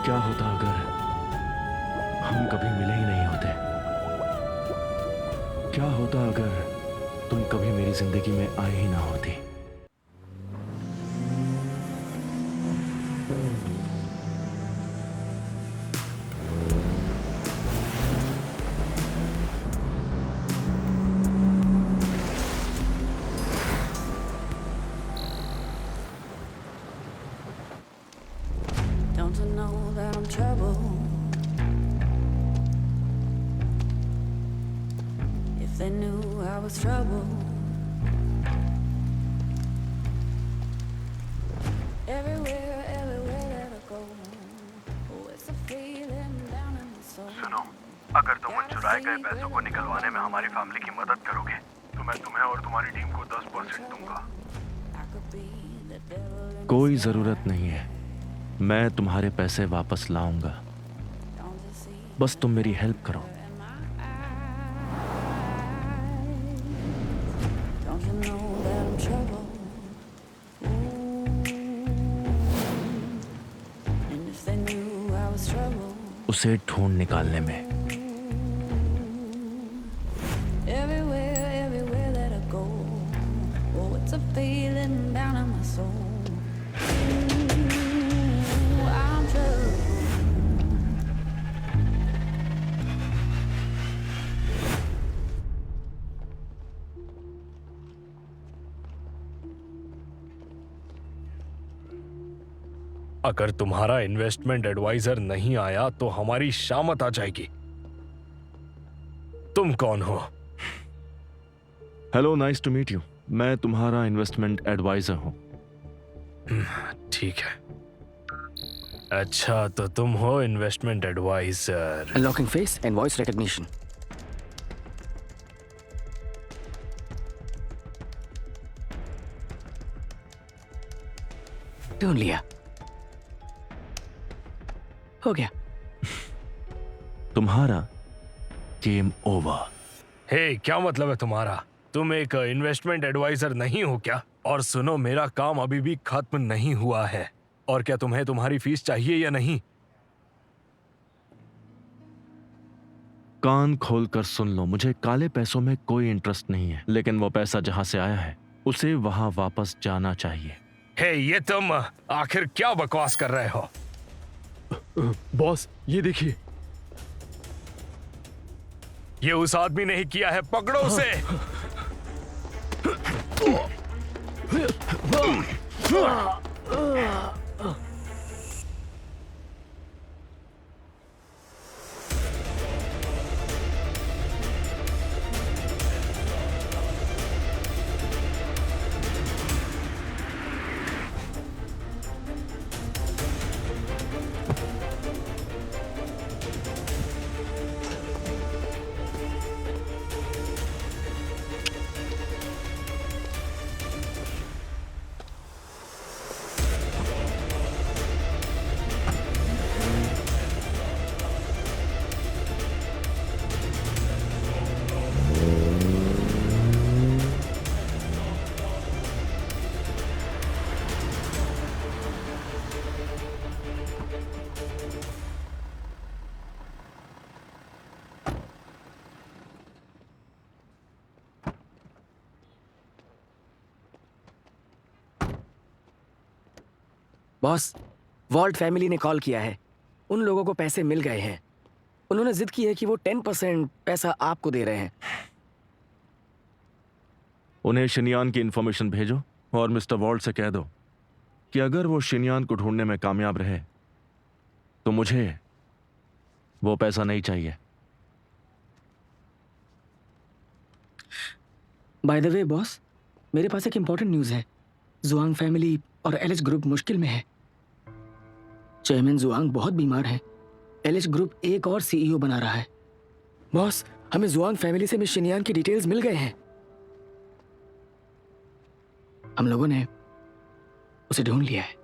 क्या होता अगर हम कभी मिले ही नहीं होते? क्या होता अगर तुम कभी मेरी जिंदगी में आए ही ना होती? Don't you know that I'm trouble? If they knew I was trouble. Everywhere, everywhere that I go. Oh, it's a feeling down in the soul. सुनो, अगर तुम उन चुराए गए पैसों को निकलवाने में हमारी फैमिली की मदद करोगे तो मैं तुम्हें और तुम्हारी टीम को 10% दूंगा। I could be the devil in कोई disguise. जरूरत नहीं है, मैं तुम्हारे पैसे वापस लाऊंगा। Don't you see बस तुम मेरी हेल्प करो। in my eyes? Don't you know that I'm trouble? Ooh. And if they knew I was trouble. उसे ढूंढ निकालने में। Everywhere, everywhere that I go. Oh, it's a feeling down in my soul. Ooh, I'm trouble. अगर तुम्हारा investment adviser नहीं आया तो हमारी शामत आ जाएगी। तुम कौन हो? Hello, nice to meet you. मैं तुम्हारा इन्वेस्टमेंट एडवाइजर हूँ। ठीक है। अच्छा, तो तुम हो investment advisor. Unlocking face and voice recognition. ढूंढ लिया। हो गया। तुम्हारा गेम ओवर। हे, क्या मतलब है तुम्हारा? तुम एक इन्वेस्टमेंट एडवाइजर नहीं हो क्या? और सुनो, मेरा काम अभी भी खत्म नहीं हुआ है। और क्या तुम्हें तुम्हारी फीस चाहिए या नहीं? कान खोलकर सुन लो, मुझे काले पैसों में कोई इंटरेस्ट नहीं है, लेकिन वो पैसा जहां से आया है उसे वहां वापस जाना चाहिए। हे, ये तुम आखिर क्या बकवास कर रहे हो? बॉस, ये देखिए। ये उस आदमी ने ही किया है, पकड़ो उसे। बॉस, वॉल्ट फैमिली ने कॉल किया है। उन लोगों को पैसे मिल गए हैं। उन्होंने जिद की है कि वो 10% पैसा आपको दे रहे हैं। उन्हें शिनयान की इंफॉर्मेशन भेजो और मिस्टर वॉल्ट से कह दो कि अगर वो शिनयान को ढूंढने में कामयाब रहे तो मुझे वो पैसा नहीं चाहिए। बाय द वे बॉस, मेरे पास एक इंपॉर्टेंट न्यूज़ है। जुआंग फैमिली और एलिस ग्रुप मुश्किल में है। चेयरमैन जुआंग बहुत बीमार है। एलिस ग्रुप एक और सीईओ बना रहा है। बॉस, हमें जुआंग फैमिली से मिस शिनयान की डिटेल्स मिल गए हैं। हम लोगों ने उसे ढूंढ लिया है।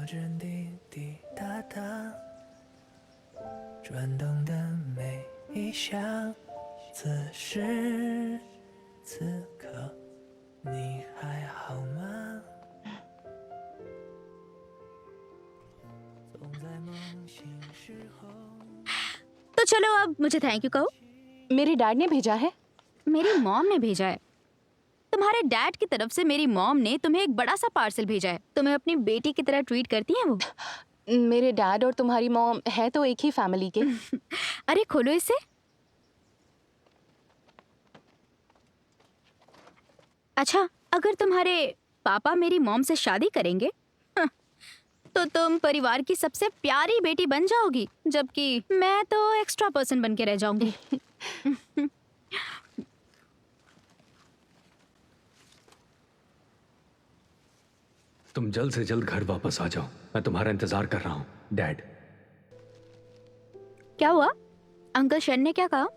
真滴滴答答，转动的每一下。此时此刻，你还好吗？总在梦醒时候。 तो चलो अब मुझे थैंक यू कहो। मेरे डैड ने भेजा है। मेरी मॉम ने भेजा है। तुम्हारे डैड की तरफ से मेरी मॉम ने तुम्हें एक बड़ा सा पार्सल भेजा है। तुम्हें अपनी बेटी की तरह ट्रीट करती हैं वो। मेरे डैड और तुम्हारी मॉम है तो एक ही फैमिली के। अरे खोलो इसे। अच्छा, अगर तुम्हारे पापा मेरी मॉम से शादी करेंगे तो तुम परिवार की सबसे प्यारी बेटी बन जाओगी, जबकि मैं तो एक्स्ट्रा पर्सन बन के रह जाऊंगी। तुम जल्द से जल्द घर वापस आ जाओ, मैं तुम्हारा इंतजार कर रहा हूँ, डैड। क्या हुआ? अंकल शन ने क्या कहा?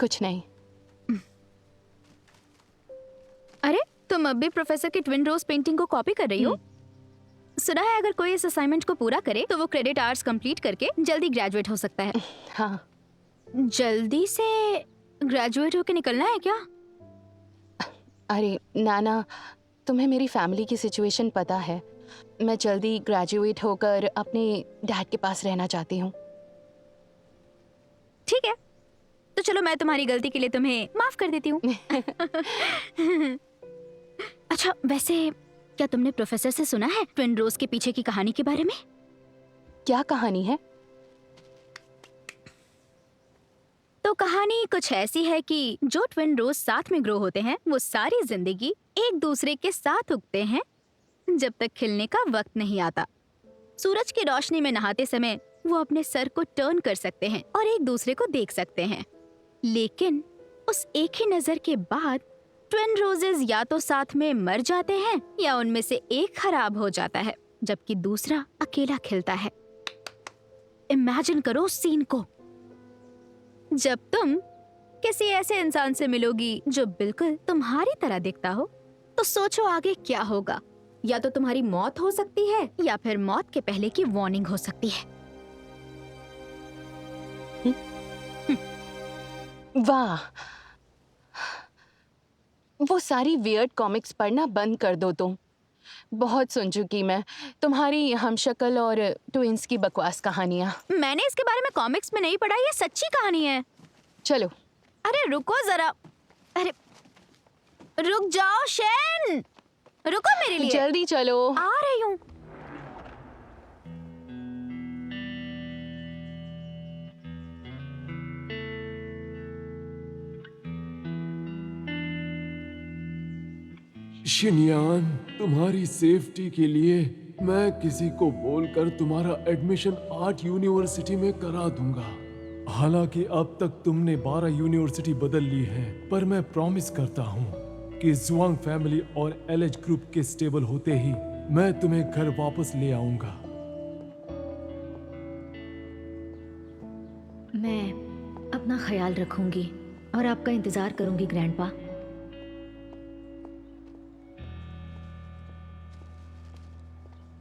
कुछ नहीं। अरे, तुम अब भी प्रोफेसर की ट्विन रोज पेंटिंग को कॉपी कर रही हो? सुना है अगर कोई इस असाइनमेंट को पूरा करे तो वो क्रेडिट आवर्स कंप्लीट करके जल्दी ग्रेजुएट हो सकता है। हाँ। जल्दी से ग्रेजुएट होके निकलना है क्या? अरे नाना, तुम्हें मेरी फैमिली की सिचुएशन पता है। मैं जल्दी ग्रेजुएट होकर अपने डैड के पास रहना चाहती हूँ। ठीक है, तो चलो मैं तुम्हारी गलती के लिए तुम्हें माफ कर देती हूँ। अच्छा, वैसे क्या तुमने प्रोफेसर से सुना है ट्विन रोज के पीछे की कहानी के बारे में? क्या कहानी है? तो कहानी कुछ ऐसी है कि जो ट्विन रोज साथ में ग्रो होते हैं वो सारी जिंदगी एक दूसरे के साथ उगते हैं जब तक खिलने का वक्त नहीं आता। सूरज की रोशनी में नहाते समय वो अपने सर को टर्न कर सकते हैं और एक दूसरे को देख सकते हैं, लेकिन उस एक ही नजर के बाद ट्विन रोजेस या तो साथ में मर जाते हैं या उनमें से एक खराब हो जाता है जबकि दूसरा अकेला खिलता है। इमेजिन करो उस सीन को। जब तुम किसी ऐसे इंसान से मिलोगी जो बिल्कुल तुम्हारी तरह दिखता हो, तो सोचो आगे क्या होगा। या तो तुम्हारी मौत हो सकती है या फिर मौत के पहले की वार्निंग हो सकती है। वाह, वो सारी वियर्ड कॉमिक्स पढ़ना बंद कर दो तुम। बहुत सुन चुकी मैं तुम्हारी हमशक्ल और ट्विंस की बकवास कहानियाँ। मैंने इसके बारे में कॉमिक्स में नहीं पढ़ा, ये सच्ची कहानी है। चलो। अरे रुको जरा। अरे रुक जाओ शैन, रुको मेरे लिए। जल्दी चलो। आ रही हूँ। शिनयान, तुम्हारी सेफ्टी के लिए मैं किसी को बोलकर तुम्हारा एडमिशन आर्ट यूनिवर्सिटी में करा दूंगा। हालांकि अब तक तुमने 12 यूनिवर्सिटी बदल ली है, पर मैं प्रॉमिस करता हूँ कि जुआंग फैमिली और एलएच ग्रुप के स्टेबल होते ही मैं तुम्हें घर वापस ले आऊंगा। मैं अपना ख्याल रखूंगी और आपका इंतजार करूंगी ग्रैंडपा।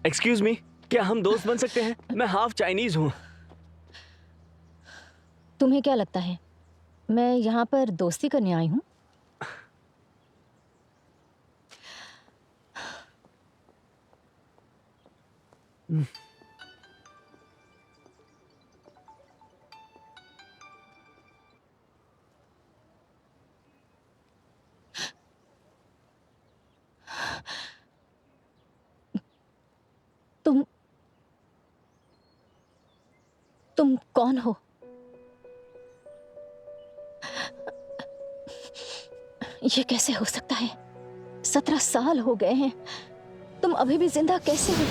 एक्सक्यूज मी, क्या हम दोस्त बन सकते हैं? मैं हाफ चाइनीज हूँ। तुम्हें क्या लगता है मैं यहाँ पर दोस्ती करने आई हूँ? तुम कौन हो? ये कैसे हो सकता है? 17 साल हो गए हैं, तुम अभी भी जिंदा कैसे हो?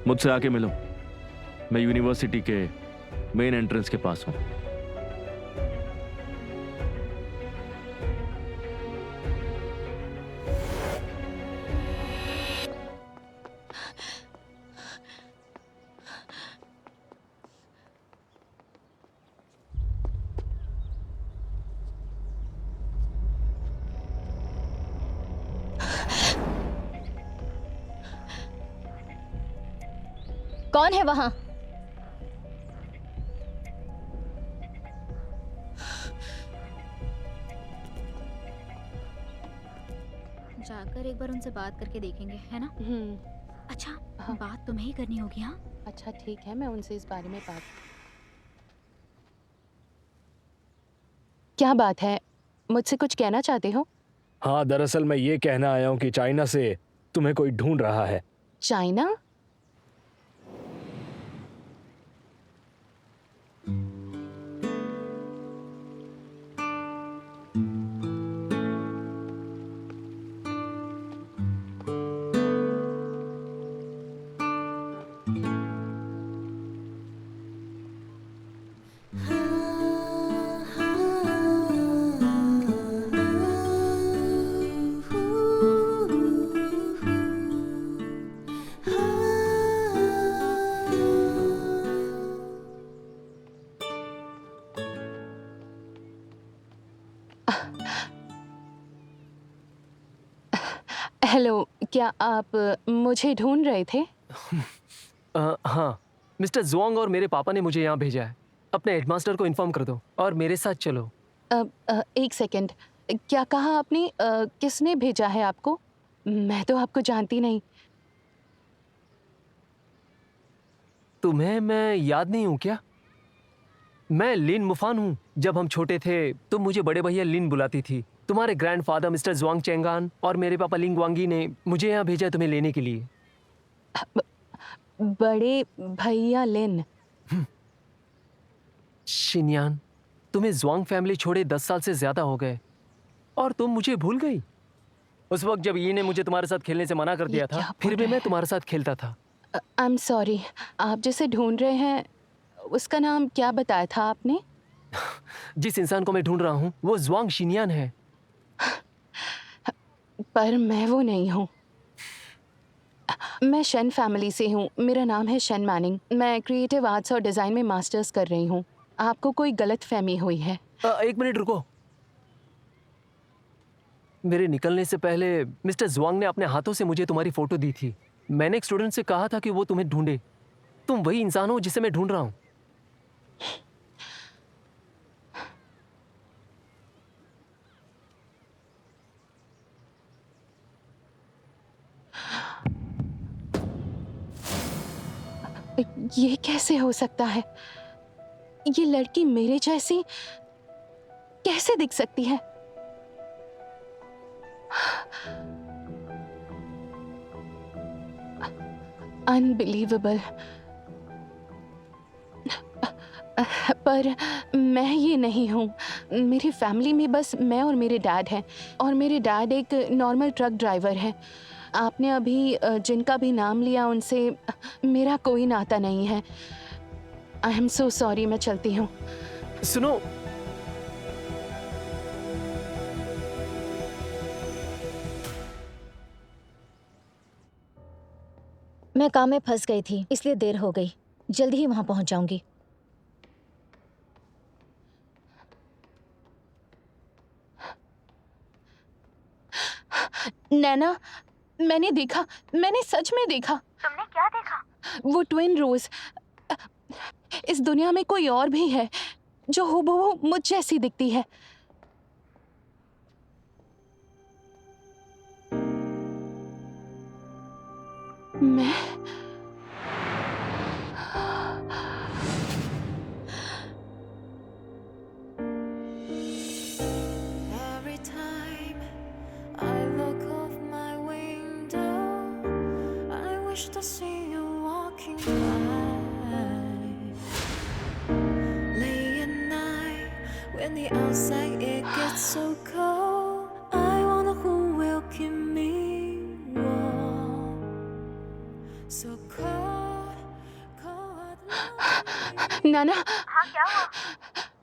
मुझसे आके मिलो, मैं यूनिवर्सिटी के मेन एंट्रेंस के पास हूं। कौन है वहां? जाकर एक बार उनसे बात करके देखेंगे, है ना? अच्छा, हाँ। बात तुम्हें ही करनी होगी। हाँ, अच्छा ठीक है, मैं उनसे इस बारे में बात। क्या बात है, मुझसे कुछ कहना चाहते हो? हाँ, दरअसल मैं ये कहना आया हूँ कि चाइना से तुम्हें कोई ढूंढ रहा है। चाइना? हेलो, क्या आप मुझे ढूंढ रहे थे? हाँ, मिस्टर जुआंग और मेरे पापा ने मुझे यहाँ भेजा है। अपने हेडमास्टर को इन्फॉर्म कर दो और मेरे साथ चलो। एक सेकंड, क्या कहा आपने? किसने भेजा है आपको? मैं तो आपको जानती नहीं। तुम्हें मैं याद नहीं हूँ क्या? मैं लिन मुफान हूँ। जब हम छोटे थे तुम मुझे बड़े भैया लिन बुलाती थी। तुम्हारे ग्रैंडफादर मिस्टर जुआंग चेंगान और मेरे पापा लिंग वांगी ने मुझे यहाँ भेजा है तुम्हें लेने के लिए। बड़े भैया लिन? शिनयान, तुम्हें जुआंग फैमिली छोड़े 10 साल से ज्यादा हो गए और तुम मुझे भूल गई। उस वक्त जब ये ने मुझे तुम्हारे साथ खेलने से मना कर दिया था, फिर भी मैं तुम्हारे साथ खेलता था। आई एम सॉरी, आप जिसे ढूंढ रहे हैं उसका नाम क्या बताया था आपने? जिस इंसान को मैं ढूंढ रहा हूँ वो जुआंग शिनयान है। पर मैं वो नहीं हूँ। मैं शन फैमिली से हूँ। मेरा नाम है शन मैनिंग। मैं क्रिएटिव आर्ट्स और डिज़ाइन में मास्टर्स कर रही हूँ। आपको कोई गलत फहमी हुई है। एक मिनट रुको। मेरे निकलने से पहले मिस्टर जुआंग ने अपने हाथों से मुझे तुम्हारी फोटो दी थी। मैंने एक स्टूडेंट से कहा था कि वो तुम्हें ढूंढे। तुम वही इंसान हो जिसे मैं ढूंढ रहा हूँ। ये कैसे हो सकता है? ये लड़की मेरे जैसी कैसे दिख सकती है? अनबिलीवेबल। पर मैं ये नहीं हूँ। मेरी फैमिली में बस मैं और मेरे डैड हैं और मेरे डैड एक नॉर्मल ट्रक ड्राइवर है। आपने अभी जिनका भी नाम लिया उनसे मेरा कोई नाता नहीं है। आई एम सो सॉरी, मैं चलती हूँ। सुनो, मैं काम में फंस गई थी इसलिए देर हो गई। जल्दी ही वहां पहुंच जाऊंगी। नैना, मैंने देखा, मैंने सच में देखा। तुमने क्या देखा? वो ट्विन रोज। इस दुनिया में कोई और भी है जो हूबहू मुझ जैसी दिखती है। मैं Every time I look off my window, I wish to see you walking by. Late at night, when the outside it gets so cold, I wonder who will keep me warm. So cold, cold. नाना, हाँ, क्या हुआ?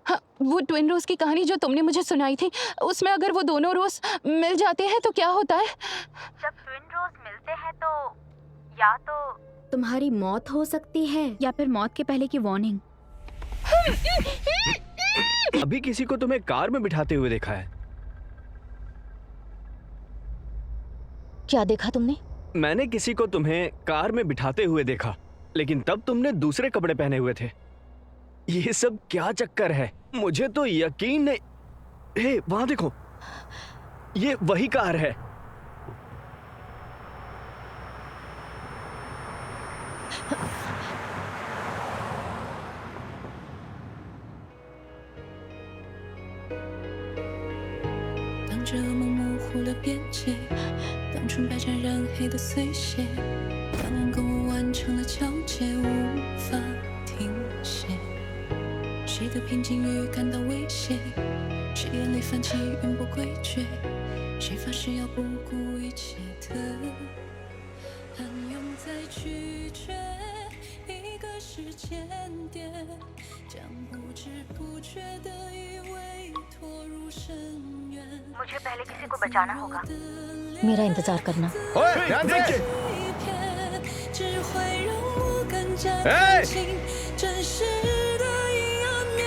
हाँ, वो twin रोज की कहानी जो तुमने मुझे सुनाई थी, उसमें अगर वो दोनों रोज मिल जाते हैं तो क्या होता है? जब ट्विन रोज मिलते हैं तो या तो तुम्हारी मौत हो सकती है या फिर मौत के पहले की वार्निंग। अभी किसी को तुम्हें कार में बिठाते हुए देखा है? क्या देखा तुमने? मैंने किसी को तुम्हें कार में बिठाते हुए देखा, लेकिन तब तुमने दूसरे कपड़े पहने हुए थे। ये सब क्या चक्कर है? मुझे तो यकीन नहीं। हे, वहां देखो, ये वही कार है।当这梦模糊了边界，当纯白沾染黑的碎屑，当爱跟我完成了交接，无法停歇。谁的平静越感到威胁？谁眼泪泛起云波诡谲？谁发誓要不顾一切的暗涌在拒绝一个时间点，将不知不觉的以为拖入深渊。मुझे पहले किसी को बचाना होगा। मेरा इंतजार करना। ओए, ध्यान से! 只会让我更加看清真实的阴暗面。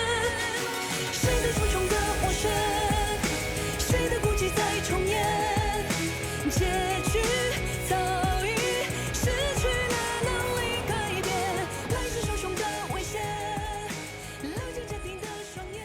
谁的重重的斡旋，谁的孤寂在重演，结局早已失去了能力改变。来势汹汹的危险，冷静坚定的双眼。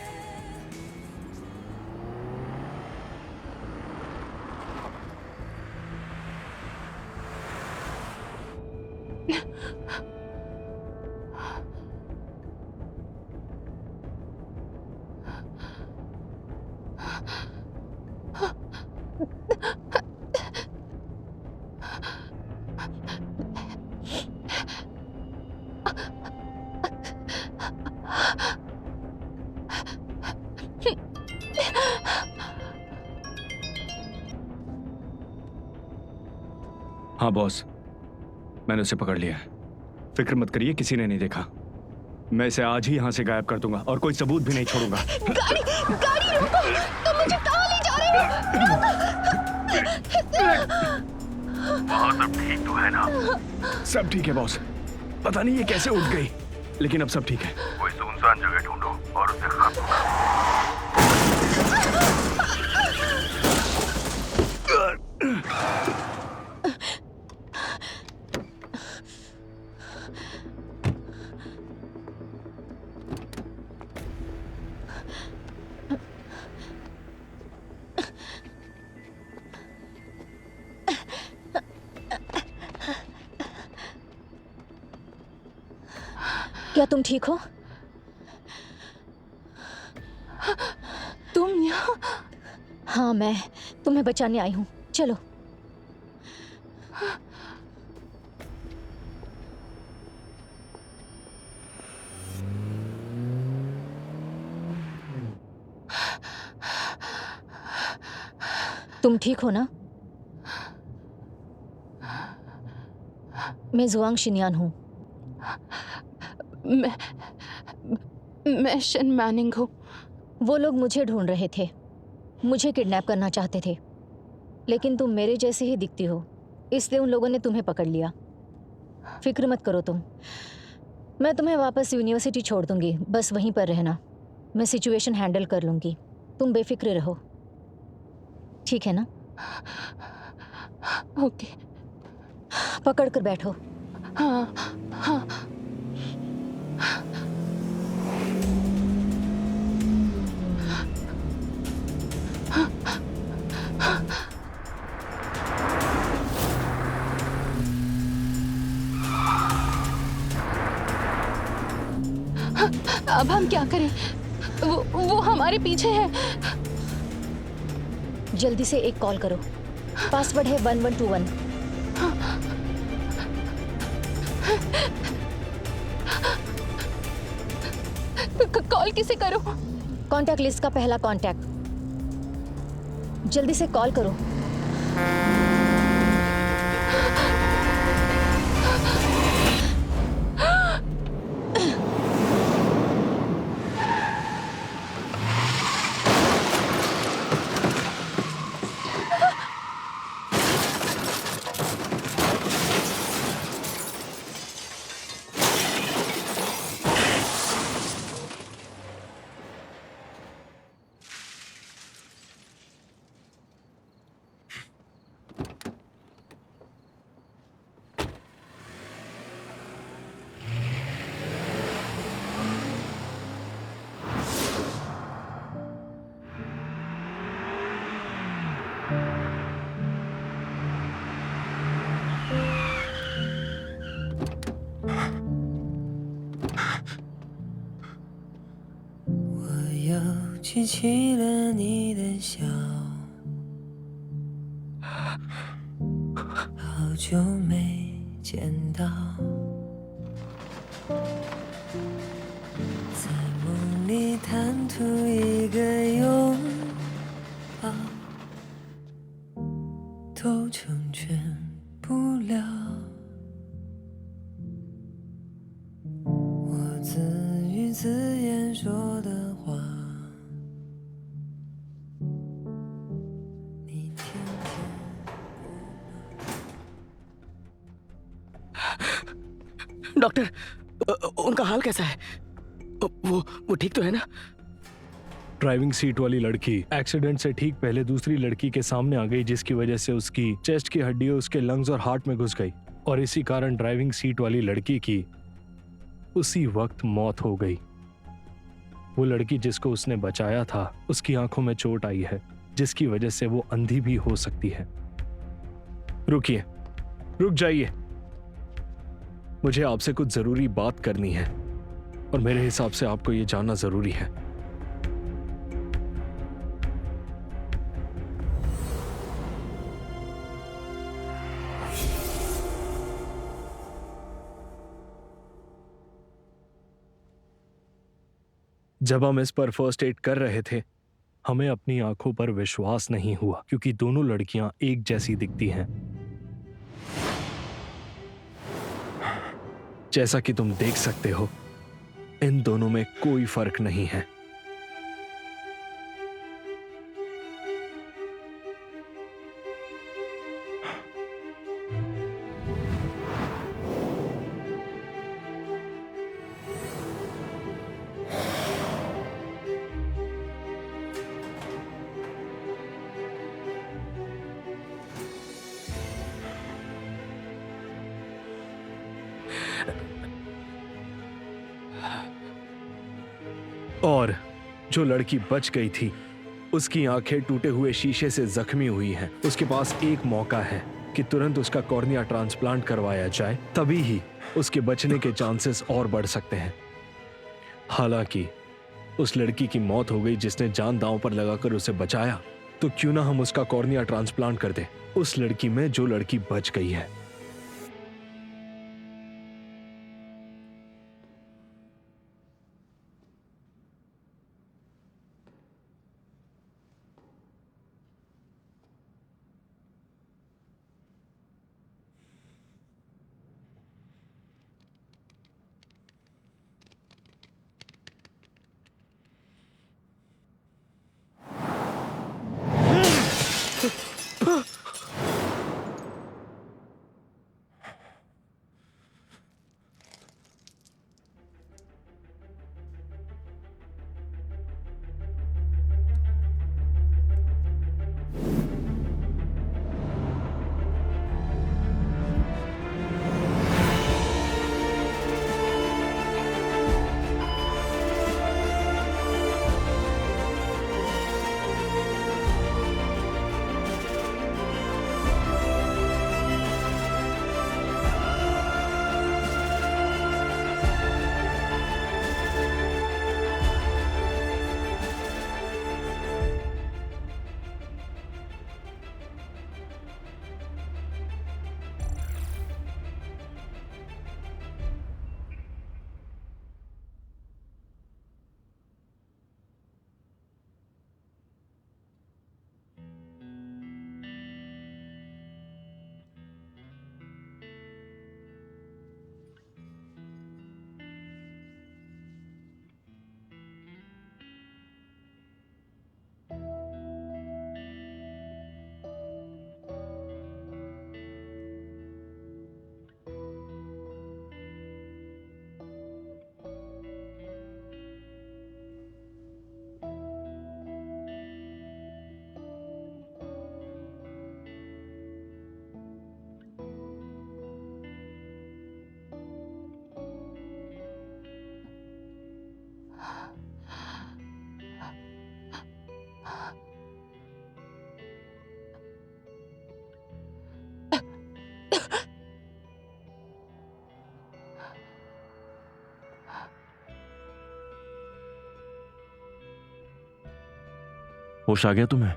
हाँ बॉस, मैंने उसे पकड़ लिया है। फिक्र मत करिए, किसी ने नहीं देखा। मैं इसे आज ही यहाँ से गायब कर दूंगा और कोई सबूत भी नहीं छोड़ूंगा। गाड़ी रोको! तुम मुझे कहाँ ले जा रहे हो? वहाँ सब ठीक तो है ना? सब ठीक है बॉस। पता नहीं ये कैसे उठ गई, लेकिन अब सब ठीक है। कोई सुनसान जगह ढूंढो और उसे खत्म करो। क्या तुम ठीक हो? तुम यहाँ? हाँ, मैं तुम्हें बचाने आई हूँ। चलो। तुम ठीक हो ना? मैं जुआंग शिनयान हूँ। मैं शन मैनिंग हूँ। वो लोग मुझे ढूंढ रहे थे, मुझे किडनैप करना चाहते थे, लेकिन तुम मेरे जैसे ही दिखती हो, इसलिए उन लोगों ने तुम्हें पकड़ लिया। फिक्र मत करो तुम, मैं तुम्हें वापस यूनिवर्सिटी छोड़ दूंगी, बस वहीं पर रहना। मैं सिचुएशन हैंडल कर लूंगी, तुम बेफिक्र रहो, ठीक है ना? ओके। पकड़ कर बैठो। हाँ हाँ। अब हम क्या करें? वो हमारे पीछे है। जल्दी से एक कॉल करो, पासवर्ड है 1121। कॉल किसे करो? कॉन्टैक्ट लिस्ट का पहला कॉन्टैक्ट। जल्दी से कॉल करो। 记起了你的笑，好久没见到，在梦里贪图一个拥抱，都成全不了。我自语自言说的话，你听见？ डॉक्टर, उनका हाल कैसा है? वो ठीक तो है ना? ड्राइविंग सीट वाली लड़की एक्सीडेंट से ठीक पहले दूसरी लड़की के सामने आ गई, जिसकी वजह से उसकी चेस्ट की हड्डियां उसके लंग्स और हार्ट में घुस गई और इसी कारण ड्राइविंग सीट वाली लड़की की उसी वक्त मौत हो गई। वो लड़की जिसको उसने बचाया था, उसकी आंखों में चोट आई है, जिसकी वजह से वो अंधी भी हो सकती है। रुकिए, रुक जाइए, मुझे आपसे कुछ जरूरी बात करनी है और मेरे हिसाब से आपको ये जानना जरूरी है। जब हम इस पर फर्स्ट एड कर रहे थे, हमें अपनी आंखों पर विश्वास नहीं हुआ क्योंकि दोनों लड़कियां एक जैसी दिखती हैं। जैसा कि तुम देख सकते हो, इन दोनों में कोई फर्क नहीं है। और जो लड़की बच गई थी, उसकी आंखें टूटे हुए शीशे से जख्मी हुई हैं। उसके पास एक मौका है कि तुरंत उसका कॉर्निया ट्रांसप्लांट करवाया जाए, तभी ही उसके बचने के चांसेस और बढ़ सकते हैं। हालांकि उस लड़की की मौत हो गई जिसने जान दांव पर लगाकर उसे बचाया, तो क्यों ना हम उसका कॉर्निया ट्रांसप्लांट कर दें उस लड़की में जो लड़की बच गई है। होश आ गया तुम्हें?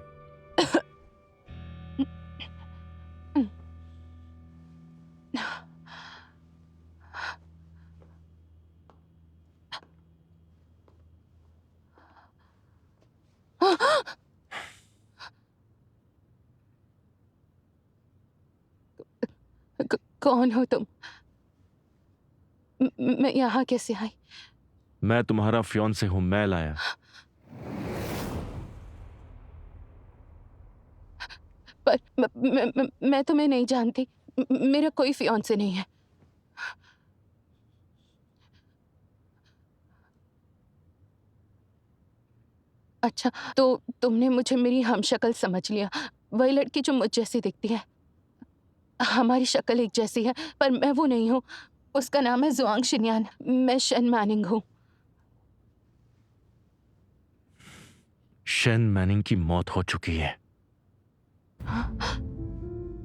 कौन हो तुम? मैं यहाँ कैसे आई? मैं तुम्हारा फियांसे हूं, मैं लाया। पर मैं तुम्हें नहीं जानती। मेरा कोई फियांसे नहीं है। अच्छा, तो तुमने मुझे मेरी हमशक्ल समझ लिया। वही लड़की जो मुझ जैसी दिखती है। हमारी शक्ल एक जैसी है, पर मैं वो नहीं हूँ। उसका नाम है जुआंग शिनयान। मैं शन मैनिंग हूँ। शन मैनिंग की मौत हो चुकी है।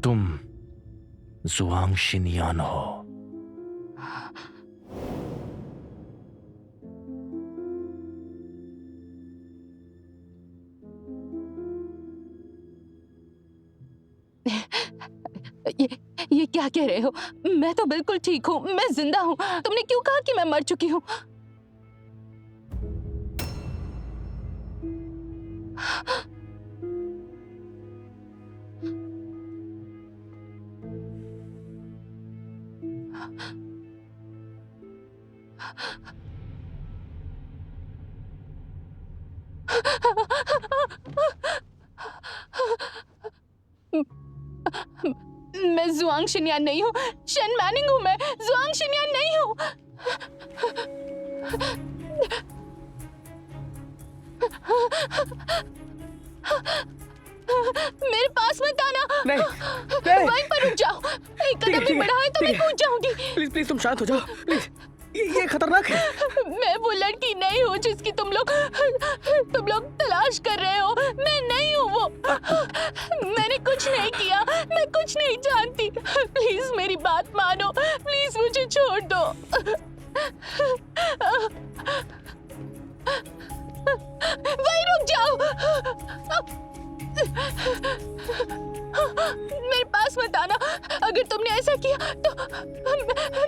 तुम जुआंग शिनयान हो। ये क्या कह रहे हो? मैं तो बिल्कुल ठीक हूँ। मैं जिंदा हूँ। तुमने क्यों कहा कि मैं मर चुकी हूँ? मैं जुआंग शिनयान नहीं हूँ। शन मैनिंग हूँ मैं। जुआंग शिनयान नहीं हूँ। मेरे पास मत आना। नहीं। वहीं पर रुक जाओ। एक कदम भी बढ़ाए तो मैं कूद जाऊंगी। प्लीज प्लीज तुम शांत हो जाओ प्लीज। ये खतरनाक है। मैं वो लड़की नहीं हूँ जिसकी तुम लोग तलाश कर रहे हो। मैं नहीं हूँ वो। मैंने कुछ नहीं किया। मैं कुछ नहीं जानती। प्लीज मेरी बात मानो। प्लीज मुझे छोड़ दो। वहीं रुक जाओ। मेरे पास मत आना। अगर तुमने ऐसा किया तो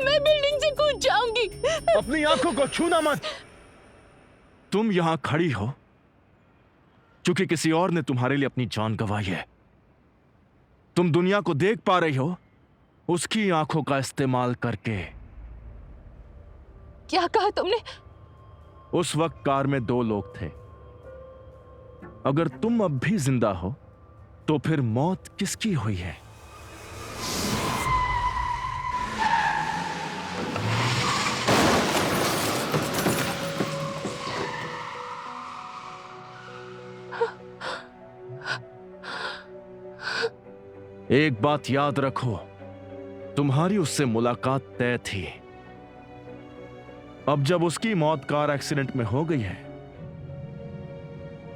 मैं बिल्डिंग से कूद जाऊंगी। अपनी आंखों को छूना मत। तुम यहां खड़ी हो क्योंकि किसी और ने तुम्हारे लिए अपनी जान गंवाई है। तुम दुनिया को देख पा रही हो उसकी आंखों का इस्तेमाल करके। क्या कहा तुमने? उस वक्त कार में 2 लोग थे। अगर तुम अब भी जिंदा हो तो फिर मौत किसकी हुई है? एक बात याद रखो, तुम्हारी उससे मुलाकात तय थी। अब जब उसकी मौत कार एक्सीडेंट में हो गई है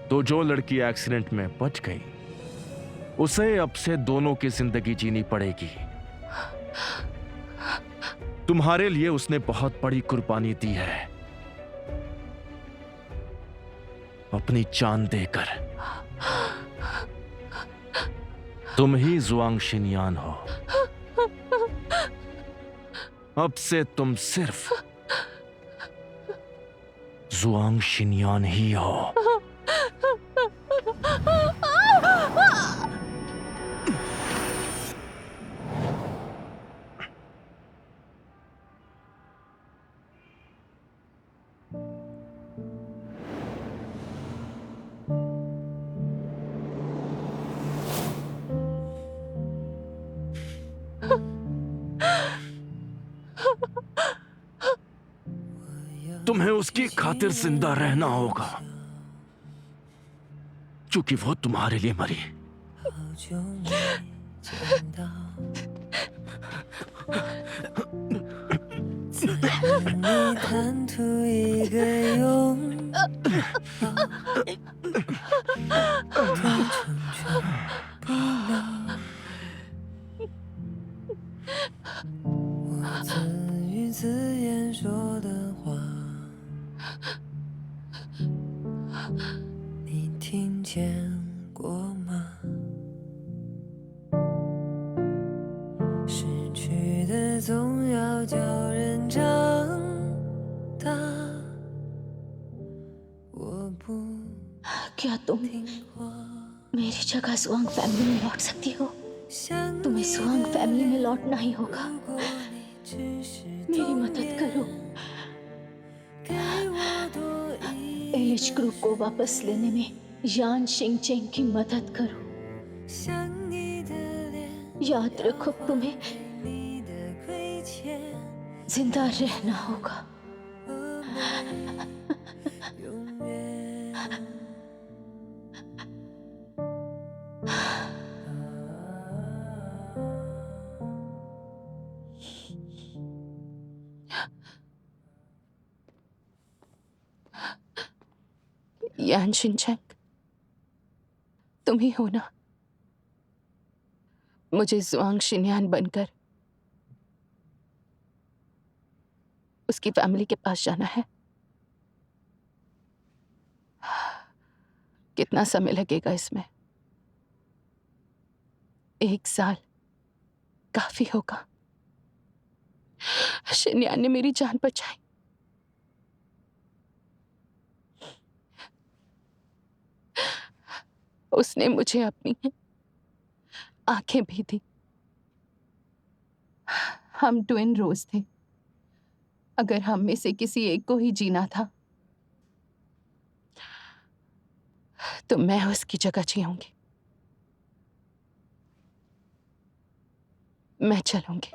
तो जो लड़की एक्सीडेंट में बच गई उसे अब से दोनों की जिंदगी जीनी पड़ेगी। तुम्हारे लिए उसने बहुत बड़ी कुर्बानी दी है, अपनी जान देकर। तुम ही जुआंग शिनयान हो। अब से तुम सिर्फ जुआंग शिनयान ही हो। तुम्हें उसकी खातिर जिंदा रहना होगा क्योंकि वो तुम्हारे लिए मरी। 好久没见到，再和你贪图一个拥抱，对成全不了。我自语自言说的话，你听。听见过吗？失去的总要叫人长大。我不 क्या तुम मेरी जगह जुआंग फैमिली में लौट सकती हो? तुम्हें जुआंग फैमिली में लौटना ही होगा। मेरी मदद करो। एलिच ग्रुप को वापस लेने में यान शिंगचेंग की मदद करो। याद रखो तुम्हें जिंदा रहना होगा। यान शिनचैंग, तुम ही हो ना? मुझे जुआंग शिनयान बनकर उसकी फैमिली के पास जाना है। कितना समय लगेगा इसमें? 1 साल काफी होगा। शिनयान ने मेरी जान बचाई। उसने मुझे अपनी आंखें भी दी। हम ट्विन रोज थे। अगर हम में से किसी एक को ही जीना था तो मैं उसकी जगह जीऊंगी। मैं चलूंगी।